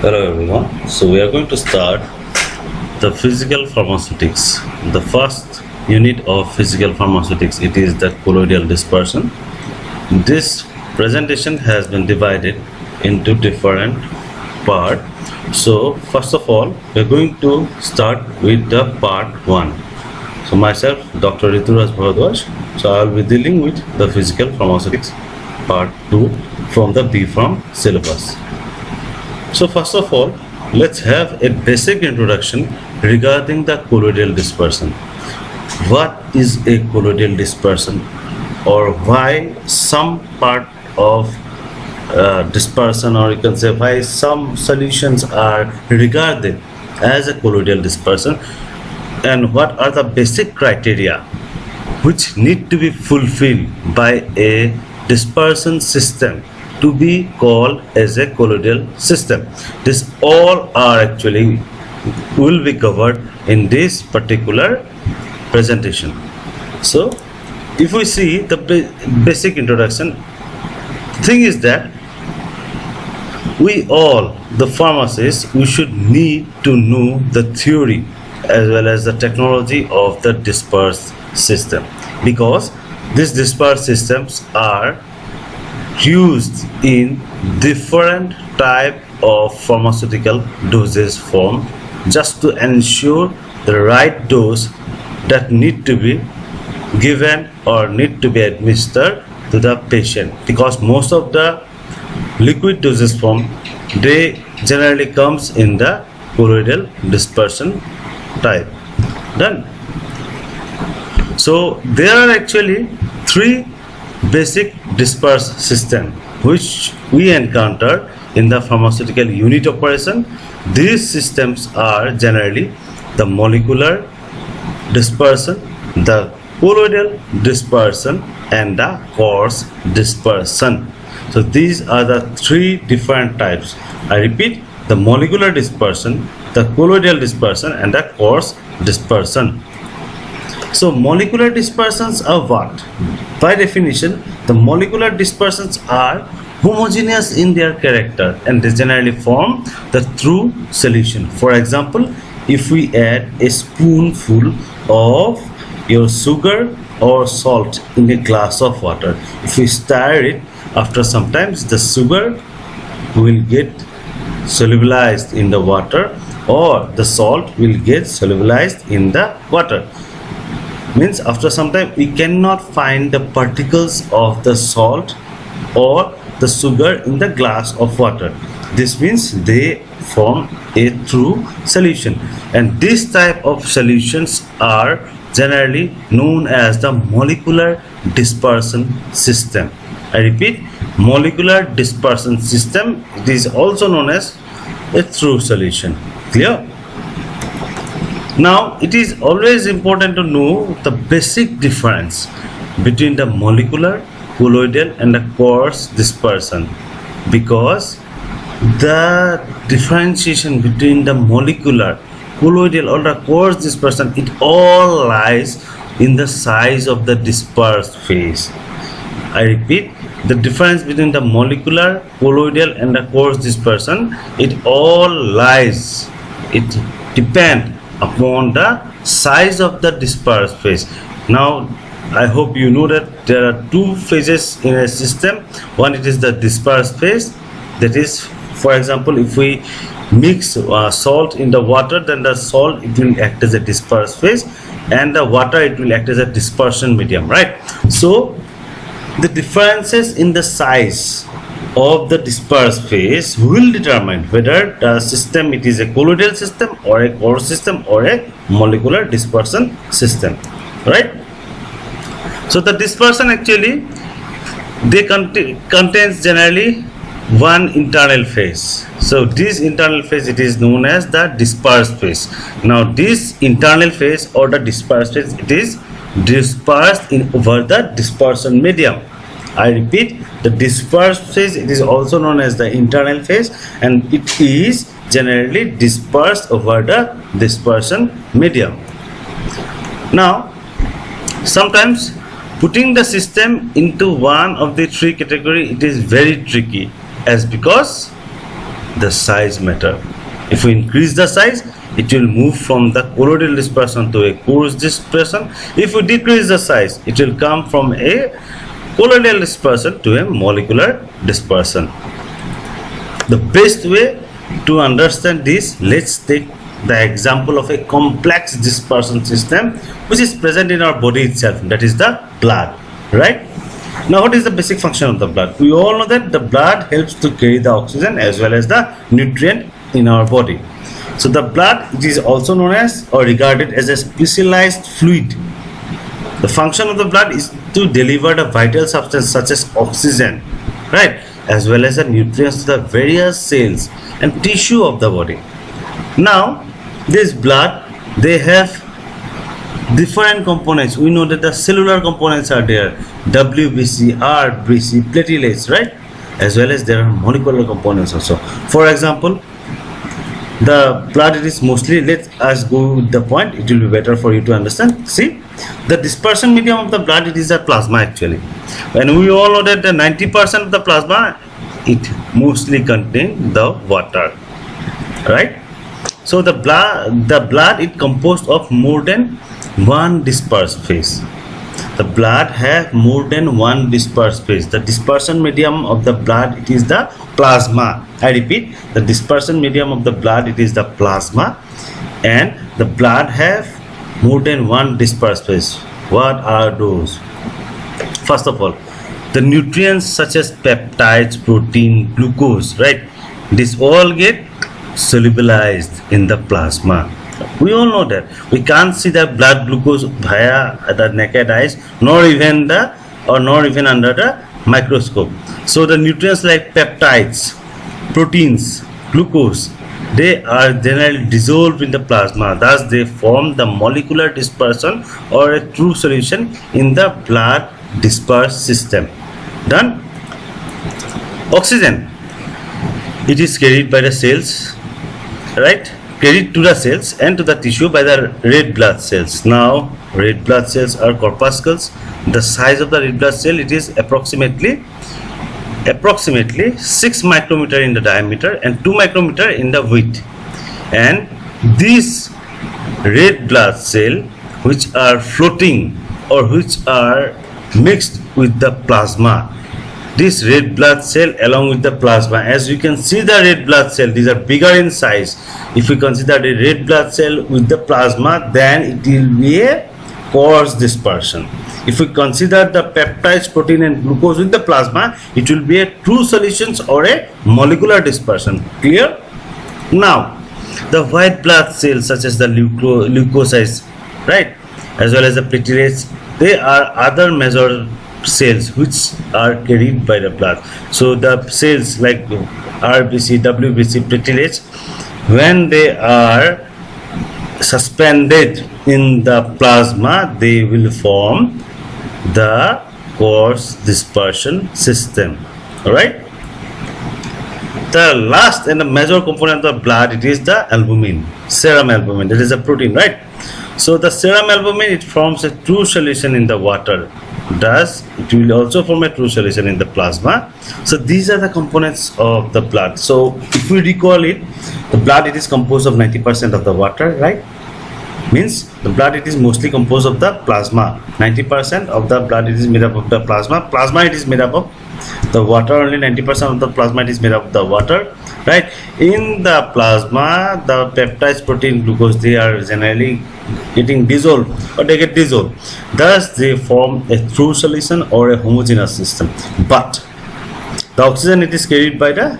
Hello everyone. So we are going to start the physical pharmaceutics. The first unit of physical pharmaceutics, it is the colloidal dispersion. This presentation has been divided into different parts. So first of all, we are going to start with the part 1. So myself, Dr. Rituraj Bharadwaj. So I will be dealing with the physical pharmaceutics part 2 from the B Pharm syllabus. So first of all, let's have a basic introduction regarding the colloidal dispersion. What is a colloidal dispersion, or why some part of dispersion, or you can say why some solutions are regarded as a colloidal dispersion, and what are the basic criteria which need to be fulfilled by a dispersion system to be called as a colloidal system. This all are actually will be covered in this particular presentation. So if we see the basic introduction, thing is that we all, the pharmacists, we should need to know the theory as well as the technology of the dispersed system, because these dispersed systems are used in different type of pharmaceutical dosage form just to ensure the right dose that need to be given or need to be administered to the patient, because most of the liquid dosage form, they generally comes in the colloidal dispersion type. Done. So there are actually three basic dispersed system which we encounter in the pharmaceutical unit operation. These systems are generally the molecular dispersion, the colloidal dispersion, and the coarse dispersion. So these are the three different types. I repeat, the molecular dispersion, the colloidal dispersion, and the coarse dispersion. So molecular dispersions are what? By definition, the molecular dispersions are homogeneous in their character and they generally form the true solution. For example, if we add a spoonful of your sugar or salt in a glass of water, if we stir it, after some time the sugar will get solubilized in the water, or the salt will get solubilized in the water. Means after some time we cannot find the particles of the salt or the sugar in the glass of water. This means they form a true solution, and this type of solutions are generally known as the molecular dispersion system. I repeat, molecular dispersion system, it is also known as a true solution. Clear? Now it is always important to know the basic difference between the molecular, colloidal, and the coarse dispersion, because the differentiation between the molecular, colloidal, or the coarse dispersion, it all lies in the size of the dispersed phase. I repeat, the difference between the molecular, colloidal, and the coarse dispersion, it all lies, it depends upon the size of the dispersed phase. Now I hope you know that there are two phases in a system. One, it is the dispersed phase, that is, for example, if we mix salt in the water, then the salt, it will act as a dispersed phase, and the water, it will act as a dispersion medium, right? So the differences in the size of the dispersed phase will determine whether the system, it is a colloidal system or a coarse system or a molecular dispersion system, right? So the dispersion actually, they contains generally one internal phase. So this internal phase, it is known as the dispersed phase. Now this internal phase or the dispersed phase, it is dispersed over the dispersion medium. I repeat, the dispersed phase, it is also known as the internal phase, and it is generally dispersed over the dispersion medium. Now sometimes putting the system into one of the three category, it is very tricky, as because the size matter. If we increase the size, it will move from the colloidal dispersion to a coarse dispersion. If we decrease the size, it will come from a colloidal dispersion to a molecular dispersion. The best way to understand this, let's take the example of a complex dispersion system which is present in our body itself, that is the blood, right? Now, what is the basic function of the blood? We all know that the blood helps to carry the oxygen as well as the nutrient in our body. So the blood, it is also known as or regarded as a specialized fluid. The function of the blood is to deliver the vital substance such as oxygen, right, as well as the nutrients to the various cells and tissue of the body. Now, this blood, they have different components. We know that the cellular components are there, WBC, RBC, platelets, right, as well as there are molecular components also. For example, the blood, it is mostly, let us go with the point, it will be better for you to understand. See, the dispersion medium of the blood, it is the plasma actually, and we all know that the 90% of the plasma, it mostly contains the water, right? So the blood it composed of more than one dispersed phase. The blood have more than one dispersed phase. The dispersion medium of the blood, it is the plasma. I repeat, the dispersion medium of the blood, it is the plasma, and the blood have more than one dispersed phase. What are those? First of all, the nutrients such as peptides, protein, glucose, right? This all get solubilized in the plasma. We all know that we can't see the blood glucose via the naked eyes, nor even under the microscope. So the nutrients like peptides, proteins, glucose, they are generally dissolved in the plasma. Thus, they form the molecular dispersion or a true solution in the blood dispersed system. Done. Oxygen, it is carried by the cells, right? Carried to the cells and to the tissue by the red blood cells. Now, red blood cells are corpuscles. The size of the red blood cell, it is approximately 6 micrometer in the diameter and 2 micrometer in the width. And these red blood cell, which are floating or which are mixed with the plasma, this red blood cell along with the plasma, as you can see the red blood cell, these are bigger in size. If we consider the red blood cell with the plasma, then it will be a coarse dispersion. If we consider the peptides, protein and glucose with the plasma, it will be a true solutions or a molecular dispersion. Clear? Now, the white blood cells such as the leukocytes, right, as well as the platelets, they are other major cells which are carried by the blood. So the cells like RBC, WBC, platelets, when they are suspended in the plasma, they will form the coarse dispersion system. All right. The last and the major component of the blood, it is the albumin, serum albumin. That is a protein, right? So the serum albumin, it forms a true solution in the water. Thus, it will also form a true solution in the plasma. So these are the components of the blood. So if we recall it, the blood, it is composed of 90% of the water, right? Means the blood, it is mostly composed of the plasma. 90% of the blood, it is made up of the plasma. Plasma, it is made up of the water. Only 90% of the plasma, it is made up of the water, right? In the plasma, the peptides, protein, glucose, they are generally getting dissolved or they get dissolved. Thus, they form a true solution or a homogeneous system. But the oxygen, it is carried by the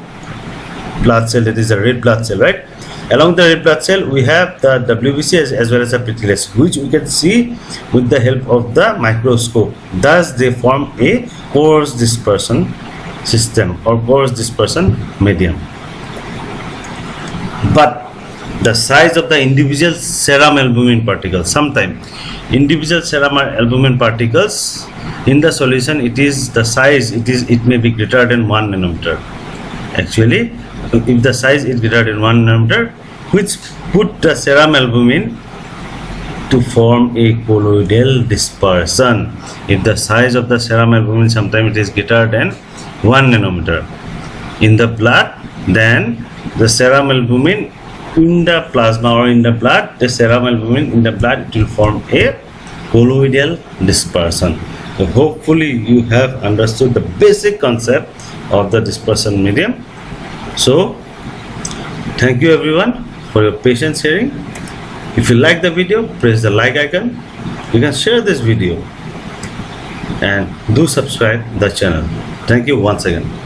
blood cell, that is a red blood cell, right? Along the red blood cell, we have the WBC as well as the platelets, which we can see with the help of the microscope. Thus, they form a coarse dispersion system or coarse dispersion medium. But the size of the individual serum albumin particles, sometimes individual serum albumin particles in the solution, it is the size, it may be greater than 1 nanometer. Actually, if the size is greater than 1 nanometer, which put the serum albumin to form a colloidal dispersion. If the size of the serum albumin sometimes it is greater than 1 nanometer in the blood, then the serum albumin in the plasma or in the blood, the serum albumin in the blood, it will form a colloidal dispersion. So hopefully you have understood the basic concept of the dispersion medium. So thank you everyone for your patience hearing. If you like the video, press the like icon. You can share this video and do subscribe the channel. Thank you once again.